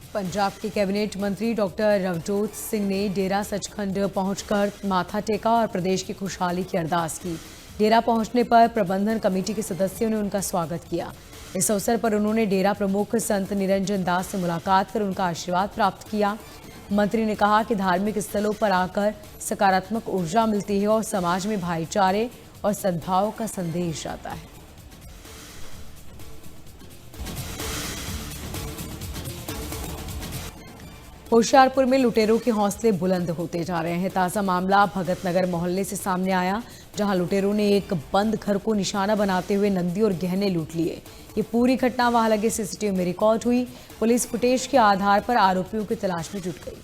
पंजाब के कैबिनेट मंत्री डॉक्टर रवजोत सिंह ने डेरा सचखंड पहुंचकर माथा टेका और प्रदेश की खुशहाली की अरदास की। डेरा पहुंचने पर प्रबंधन कमेटी के सदस्यों ने उनका स्वागत किया। इस अवसर पर उन्होंने डेरा प्रमुख संत निरंजन दास से मुलाकात कर उनका आशीर्वाद प्राप्त किया। मंत्री ने कहा कि धार्मिक स्थलों पर आकर सकारात्मक ऊर्जा मिलती है और समाज में भाईचारे और सद्भाव का संदेश आता है। होशियारपुर में लुटेरों के हौसले बुलंद होते जा रहे हैं। ताजा मामला भगत नगर मोहल्ले से सामने आया, जहां लुटेरों ने एक बंद घर को निशाना बनाते हुए नकदी और गहने लूट लिए। ये पूरी घटना वहां लगे सीसीटीवी में रिकॉर्ड हुई। पुलिस फुटेज के आधार पर आरोपियों की तलाश में जुट गई।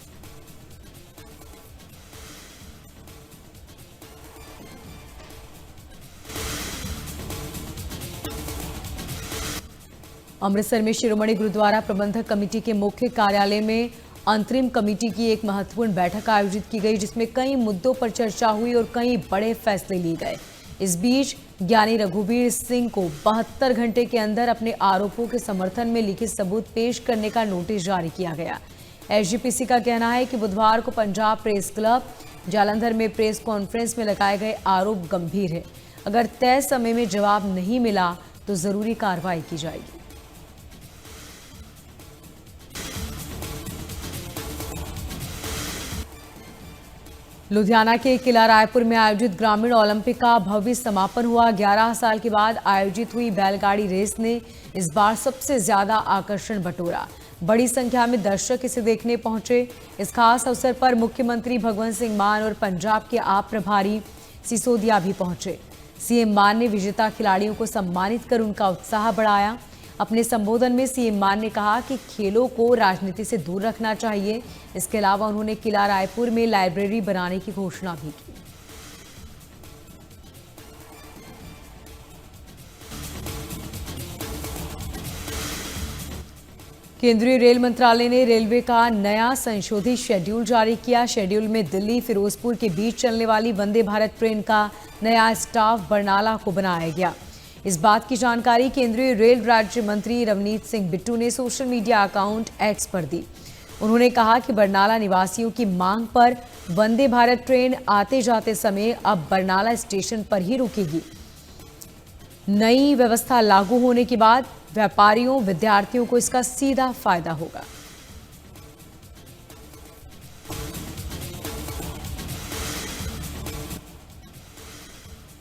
अमृतसर में शिरोमणि गुरुद्वारा प्रबंधक कमेटी के मुख्य कार्यालय में अंतरिम कमेटी की एक महत्वपूर्ण बैठक आयोजित की गई, जिसमें कई मुद्दों पर चर्चा हुई और कई बड़े फैसले लिए गए। इस बीच ज्ञानी रघुवीर सिंह को 72 घंटे के अंदर अपने आरोपों के समर्थन में लिखित सबूत पेश करने का नोटिस जारी किया गया। एसजीपीसी का कहना है कि बुधवार को पंजाब प्रेस क्लब जालंधर में प्रेस कॉन्फ्रेंस में लगाए गए आरोप गंभीर है। अगर तय समय में जवाब नहीं मिला तो जरूरी कार्रवाई की जाएगी। लुधियाना के किला रायपुर में आयोजित ग्रामीण ओलंपिक का भव्य समापन हुआ। 11 साल के बाद आयोजित हुई बैलगाड़ी रेस ने इस बार सबसे ज्यादा आकर्षण बटोरा। बड़ी संख्या में दर्शक इसे देखने पहुंचे। इस खास अवसर पर मुख्यमंत्री भगवंत सिंह मान और पंजाब के आप प्रभारी सिसोदिया भी पहुंचे। सीएम मान ने विजेता खिलाड़ियों को सम्मानित कर उनका उत्साह बढ़ाया। अपने संबोधन में सीएम मान ने कहा कि खेलों को राजनीति से दूर रखना चाहिए। इसके अलावा उन्होंने किला रायपुर में लाइब्रेरी बनाने की घोषणा भी की। केंद्रीय रेल मंत्रालय ने रेलवे का नया संशोधित शेड्यूल जारी किया। शेड्यूल में दिल्ली फिरोजपुर के बीच चलने वाली वंदे भारत ट्रेन का नया स्टाफ बरनाला को बनाया गया। इस बात की जानकारी केंद्रीय रेल राज्य मंत्री रवनीत सिंह बिट्टू ने सोशल मीडिया अकाउंट एक्स पर दी। उन्होंने कहा कि बरनाला निवासियों की मांग पर वंदे भारत ट्रेन आते जाते समय अब बरनाला स्टेशन पर ही रुकेगी। नई व्यवस्था लागू होने के बाद व्यापारियों, विद्यार्थियों को इसका सीधा फायदा होगा।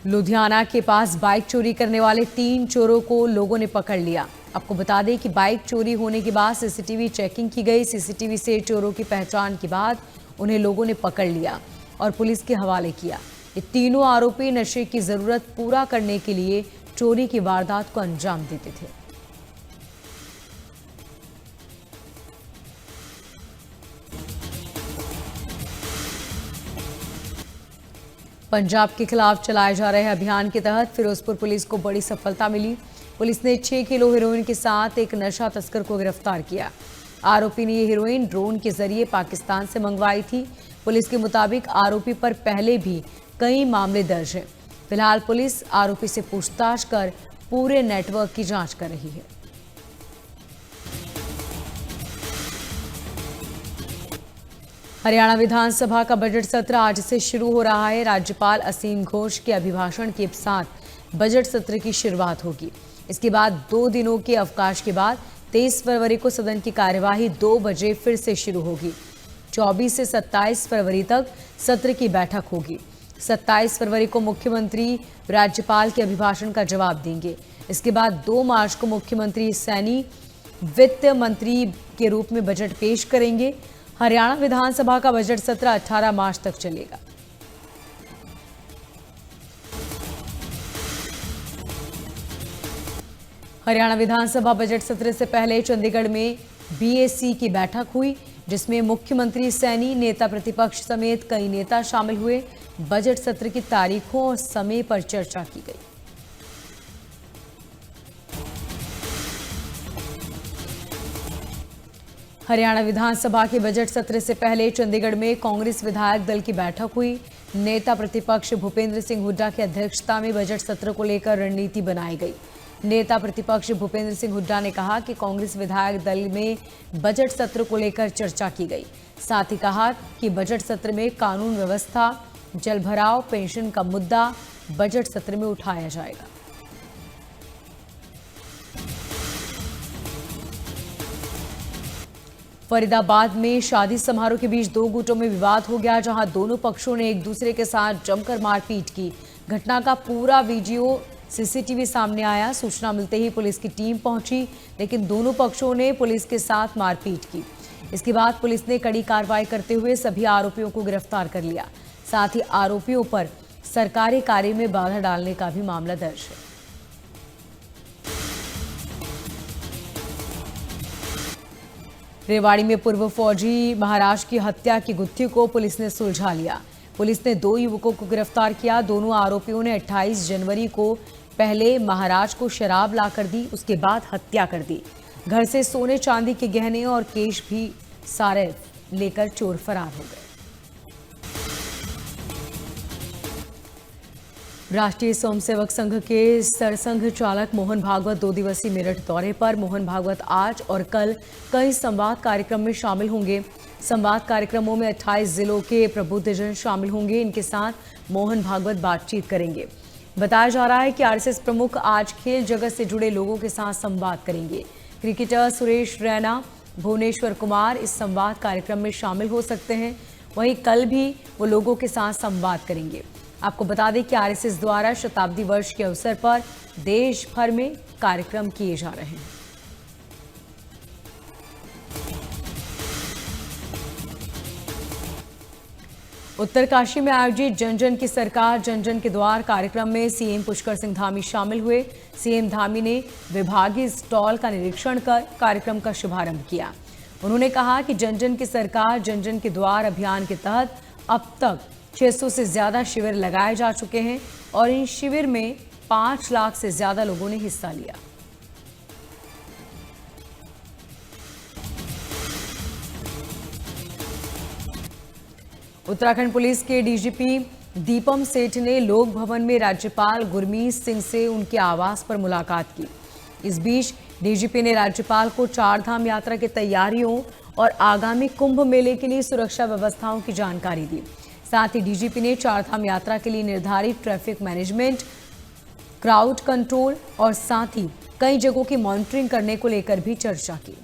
लुधियाना के पास बाइक चोरी करने वाले 3 चोरों को लोगों ने पकड़ लिया। आपको बता दें कि बाइक चोरी होने के बाद सीसीटीवी चेकिंग की गई। सीसीटीवी से चोरों की पहचान के बाद उन्हें लोगों ने पकड़ लिया और पुलिस के हवाले किया। ये तीनों आरोपी नशे की जरूरत पूरा करने के लिए चोरी की वारदात को अंजाम देते थे। पंजाब के खिलाफ चलाए जा रहे अभियान के तहत फिरोजपुर पुलिस को बड़ी सफलता मिली। पुलिस ने 6 किलो हेरोइन के साथ एक नशा तस्कर को गिरफ्तार किया। आरोपी ने ये हेरोइन ड्रोन के जरिए पाकिस्तान से मंगवाई थी। पुलिस के मुताबिक आरोपी पर पहले भी कई मामले दर्ज हैं। फिलहाल पुलिस आरोपी से पूछताछ कर पूरे नेटवर्क की जांच कर रही है। हरियाणा विधानसभा का बजट सत्र आज से शुरू हो रहा है। राज्यपाल असीम घोष के अभिभाषण के साथ बजट सत्र की शुरुआत होगी। इसके बाद 2 दिनों के अवकाश के बाद 23 फरवरी को सदन की कार्यवाही 2 बजे फिर से शुरू होगी। 24 से 27 फरवरी तक सत्र की बैठक होगी। 27 फरवरी को मुख्यमंत्री राज्यपाल के अभिभाषण का जवाब देंगे। इसके बाद 2 मार्च को मुख्यमंत्री सैनी वित्त मंत्री के रूप में बजट पेश करेंगे। हरियाणा विधानसभा का बजट सत्र 18 मार्च तक चलेगा। हरियाणा विधानसभा बजट सत्र से पहले चंडीगढ़ में बीएसी की बैठक हुई, जिसमें मुख्यमंत्री सैनी, नेता प्रतिपक्ष समेत कई नेता शामिल हुए। बजट सत्र की तारीखों और समय पर चर्चा की गई। हरियाणा विधानसभा के बजट सत्र से पहले चंडीगढ़ में कांग्रेस विधायक दल की बैठक हुई। नेता प्रतिपक्ष भूपेंद्र सिंह हुड्डा की अध्यक्षता में बजट सत्र को लेकर रणनीति बनाई गई। नेता प्रतिपक्ष भूपेंद्र सिंह हुड्डा ने कहा कि कांग्रेस विधायक दल में बजट सत्र को लेकर चर्चा की गई। साथ ही कहा कि बजट सत्र में कानून व्यवस्था, जलभराव, पेंशन का मुद्दा बजट सत्र में उठाया जाएगा। फरीदाबाद में शादी समारोह के बीच दो गुटों में विवाद हो गया, जहां दोनों पक्षों ने एक दूसरे के साथ जमकर मारपीट की। घटना का पूरा वीडियो सीसीटीवी सामने आया। सूचना मिलते ही पुलिस की टीम पहुंची, लेकिन दोनों पक्षों ने पुलिस के साथ मारपीट की। इसके बाद पुलिस ने कड़ी कार्रवाई करते हुए सभी आरोपियों को गिरफ्तार कर लिया। साथ ही आरोपियों पर सरकारी कार्य में बाधा डालने का भी मामला दर्ज है। रेवाड़ी में पूर्व फौजी महाराज की हत्या की गुत्थी को पुलिस ने सुलझा लिया। पुलिस ने 2 युवकों को गिरफ्तार किया। दोनों आरोपियों ने 28 जनवरी को पहले महाराज को शराब लाकर दी, उसके बाद हत्या कर दी। घर से सोने चांदी के गहने और केश भी सारे लेकर चोर फरार हो गए। राष्ट्रीय स्वयंसेवक संघ के सरसंघ चालक मोहन भागवत 2 दिवसीय मेरठ दौरे पर। मोहन भागवत आज और कल कई संवाद कार्यक्रम में शामिल होंगे। संवाद कार्यक्रमों में 28 जिलों के प्रबुद्धजन शामिल होंगे। इनके साथ मोहन भागवत बातचीत करेंगे। बताया जा रहा है कि आरएसएस प्रमुख आज खेल जगत से जुड़े लोगों के साथ संवाद करेंगे। क्रिकेटर सुरेश रैना, भुवनेश्वर कुमार इस संवाद कार्यक्रम में शामिल हो सकते हैं। वहीं कल भी वो लोगों के साथ संवाद करेंगे। आपको बता दें कि आरएसएस द्वारा शताब्दी वर्ष के अवसर पर देश भर में कार्यक्रम किए जा रहे हैं। उत्तरकाशी में आयोजित जन जन की सरकार जन जन के द्वार कार्यक्रम में सीएम पुष्कर सिंह धामी शामिल हुए। सीएम धामी ने विभागीय स्टॉल का निरीक्षण कर कार्यक्रम का शुभारंभ किया। उन्होंने कहा कि जन जन की सरकार जन जन के द्वार अभियान के तहत अब तक 600 से ज्यादा शिविर लगाए जा चुके हैं और इन शिविर में 5 लाख से ज्यादा लोगों ने हिस्सा लिया। उत्तराखंड पुलिस के डीजीपी दीपम सेठ ने लोक भवन में राज्यपाल गुरमीत सिंह से उनके आवास पर मुलाकात की। इस बीच डीजीपी ने राज्यपाल को 4 धाम यात्रा की तैयारियों और आगामी कुंभ मेले के लिए सुरक्षा व्यवस्थाओं की जानकारी दी। साथ ही डीजीपी ने 4 धाम यात्रा के लिए निर्धारित ट्रैफिक मैनेजमेंट, क्राउड कंट्रोल और साथ ही कई जगहों की मॉनिटरिंग करने को लेकर भी चर्चा की।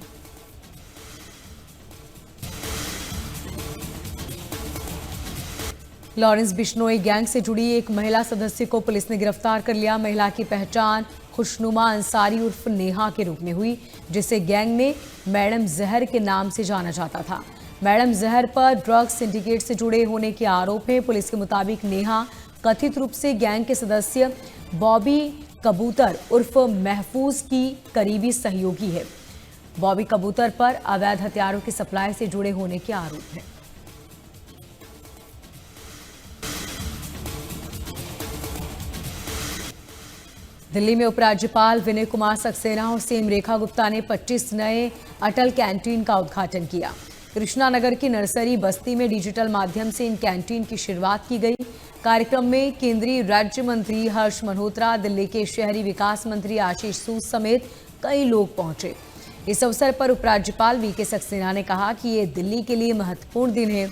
लॉरेंस बिश्नोई गैंग से जुड़ी एक महिला सदस्य को पुलिस ने गिरफ्तार कर लिया। महिला की पहचान खुशनुमा अंसारी उर्फ नेहा के रूप में हुई, जिसे गैंग में मैडम जहर के नाम से जाना जाता था। मैडम जहर पर ड्रग्स सिंडिकेट से जुड़े होने के आरोप हैं। पुलिस के मुताबिक नेहा कथित रूप से गैंग के सदस्य बॉबी कबूतर उर्फ महफूज की करीबी सहयोगी है। बॉबी कबूतर पर अवैध हथियारों की सप्लाई से जुड़े होने के आरोप हैं। दिल्ली में उपराज्यपाल विनय कुमार सक्सेना और सीएम रेखा गुप्ता ने 25 नए अटल कैंटीन का उद्घाटन किया। कृष्णानगर की नर्सरी बस्ती में डिजिटल माध्यम से इन कैंटीन की शुरुआत की गई। कार्यक्रम में केंद्रीय राज्य मंत्री हर्ष मल्होत्रा, दिल्ली के शहरी विकास मंत्री आशीष सूद समेत कई लोग पहुंचे। इस अवसर पर उपराज्यपाल वीके सक्सेना ने कहा कि ये दिल्ली के लिए महत्वपूर्ण दिन है।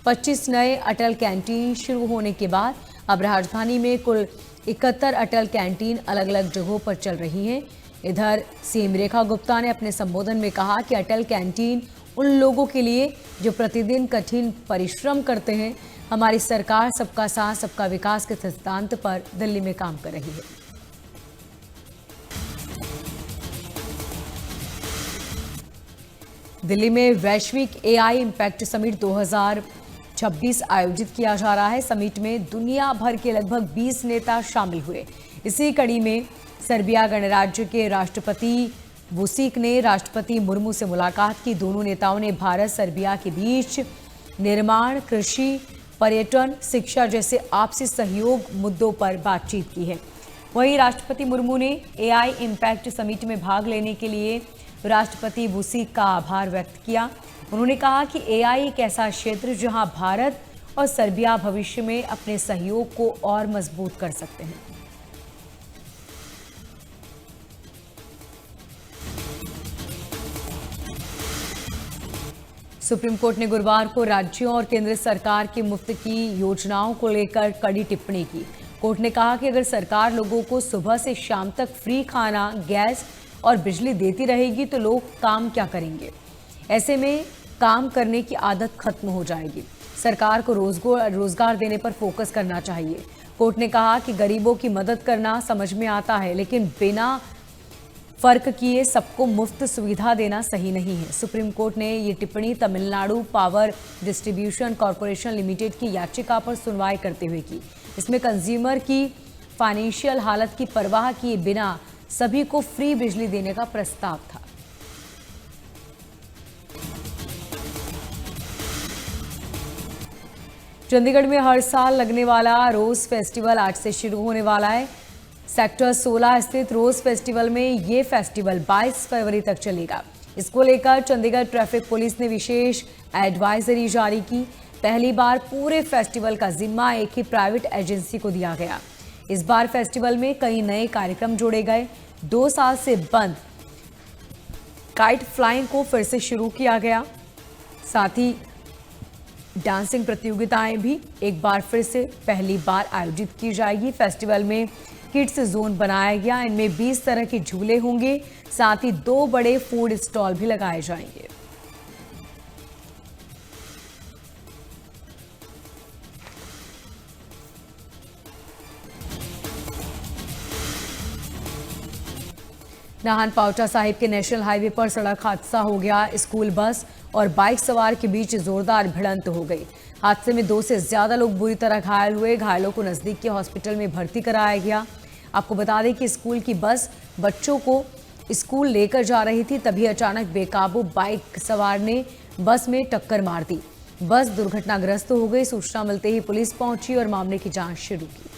25 नए अटल कैंटीन शुरू होने के बाद अब राजधानी में कुल 71 अटल कैंटीन अलग अलग जगहों पर चल रही हैं। इधर सीएम रेखा गुप्ता ने अपने संबोधन में कहा कि अटल कैंटीन उन लोगों के लिए जो प्रतिदिन कठिन परिश्रम करते हैं। हमारी सरकार सबका साथ सबका विकास के सिद्धांत पर दिल्ली में काम कर रही है। दिल्ली में वैश्विक एआई इम्पैक्ट समिट 2026 आयोजित किया जा रहा है। समिट में दुनिया भर के लगभग 20 नेता शामिल हुए। इसी कड़ी में सर्बिया गणराज्य के राष्ट्रपति वुसिक ने राष्ट्रपति मुर्मू से मुलाकात की। दोनों नेताओं ने भारत सर्बिया के बीच निर्माण, कृषि, पर्यटन, शिक्षा जैसे आपसी सहयोग मुद्दों पर बातचीत की है। वहीं राष्ट्रपति मुर्मू ने एआई इम्पैक्ट समिट में भाग लेने के लिए राष्ट्रपति वुसिक का आभार व्यक्त किया। उन्होंने कहा कि एआई एक ऐसा क्षेत्र जहां भारत और सर्बिया भविष्य में अपने सहयोग को और मजबूत कर सकते हैं। सुप्रीम कोर्ट ने गुरुवार को राज्यों और केंद्र सरकार की मुफ्त की योजनाओं को लेकर कड़ी टिप्पणी की। कोर्ट ने कहा कि अगर सरकार लोगों को सुबह से शाम तक फ्री खाना, गैस और बिजली देती रहेगी तो लोग काम क्या करेंगे। ऐसे में काम करने की आदत खत्म हो जाएगी। सरकार को रोजगार देने पर फोकस करना चाहिए। कोर्ट ने कहा कि गरीबों की मदद करना समझ में आता है, लेकिन बिना फर्क किए सबको मुफ्त सुविधा देना सही नहीं है। सुप्रीम कोर्ट ने ये टिप्पणी Tamil Nadu power distribution corporation limited की याचिका पर सुनवाई करते हुए की। इसमें कंज्यूमर की फाइनेंशियल हालत की परवाह किए बिना सभी को फ्री बिजली देने का प्रस्ताव था। चंडीगढ़ में हर साल लगने वाला रोज फेस्टिवल आज से शुरू होने वाला है। सेक्टर 16 स्थित रोज फेस्टिवल में ये फेस्टिवल 22 फरवरी तक चलेगा। इसको लेकर चंडीगढ़ ट्रैफिक पुलिस ने विशेष एडवाइजरी जारी की। पहली बार पूरे फेस्टिवल का जिम्मा एक ही प्राइवेट एजेंसी को दिया गया। इस बार फेस्टिवल में कई नए कार्यक्रम जोड़े गए। 2 साल से बंद काइट फ्लाइंग को फिर से शुरू किया गया। साथ ही डांसिंग प्रतियोगिताएं भी एक बार फिर से पहली बार आयोजित की जाएगी। फेस्टिवल में किड्स जोन बनाया गया। इनमें 20 तरह के झूले होंगे। साथ ही 2 बड़े फूड स्टॉल भी लगाए जाएंगे। नाहन पांवटा साहिब के नेशनल हाईवे पर सड़क हादसा हो गया। स्कूल बस और बाइक सवार के बीच जोरदार भिड़ंत हो गई। हादसे में 2 से ज्यादा लोग बुरी तरह घायल हुए। घायलों को नजदीक के हॉस्पिटल में भर्ती कराया गया। आपको बता दें कि स्कूल की बस बच्चों को स्कूल लेकर जा रही थी, तभी अचानक बेकाबू बाइक सवार ने बस में टक्कर मार दी। बस दुर्घटनाग्रस्त हो गई। सूचना मिलते ही पुलिस पहुंची और मामले की जांच शुरू की।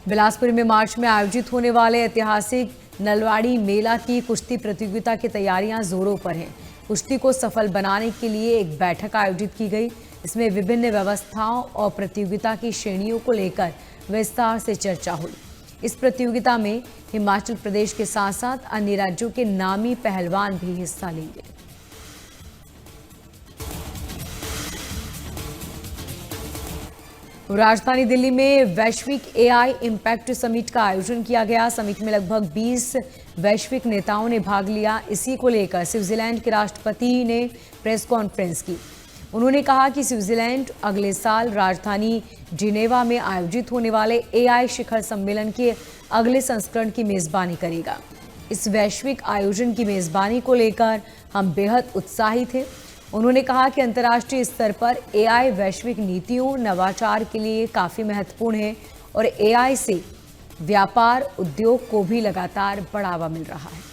बिलासपुर में मार्च में आयोजित होने वाले ऐतिहासिक नलवाड़ी मेला की कुश्ती प्रतियोगिता की तैयारियां जोरों पर हैं। कुश्ती को सफल बनाने के लिए एक बैठक आयोजित की गई। इसमें विभिन्न व्यवस्थाओं और प्रतियोगिता की श्रेणियों को लेकर विस्तार से चर्चा हुई। इस प्रतियोगिता में हिमाचल प्रदेश के साथ साथ अन्य राज्यों के नामी पहलवान भी हिस्सा लेंगे। राजधानी दिल्ली में वैश्विक एआई इम्पैक्ट समिट का आयोजन किया गया। समिट में लगभग 20 वैश्विक नेताओं ने भाग लिया। इसी को लेकर स्विट्जरलैंड के राष्ट्रपति ने प्रेस कॉन्फ्रेंस की। उन्होंने कहा कि स्विट्जरलैंड अगले साल राजधानी जिनेवा में आयोजित होने वाले एआई शिखर सम्मेलन के अगले संस्करण की मेजबानी करेगा। इस वैश्विक आयोजन की मेजबानी को लेकर हम बेहद उत्साहित हैं। उन्होंने कहा कि अंतर्राष्ट्रीय स्तर पर एआई वैश्विक नीतियों, नवाचार के लिए काफी महत्वपूर्ण है और एआई से व्यापार उद्योग को भी लगातार बढ़ावा मिल रहा है।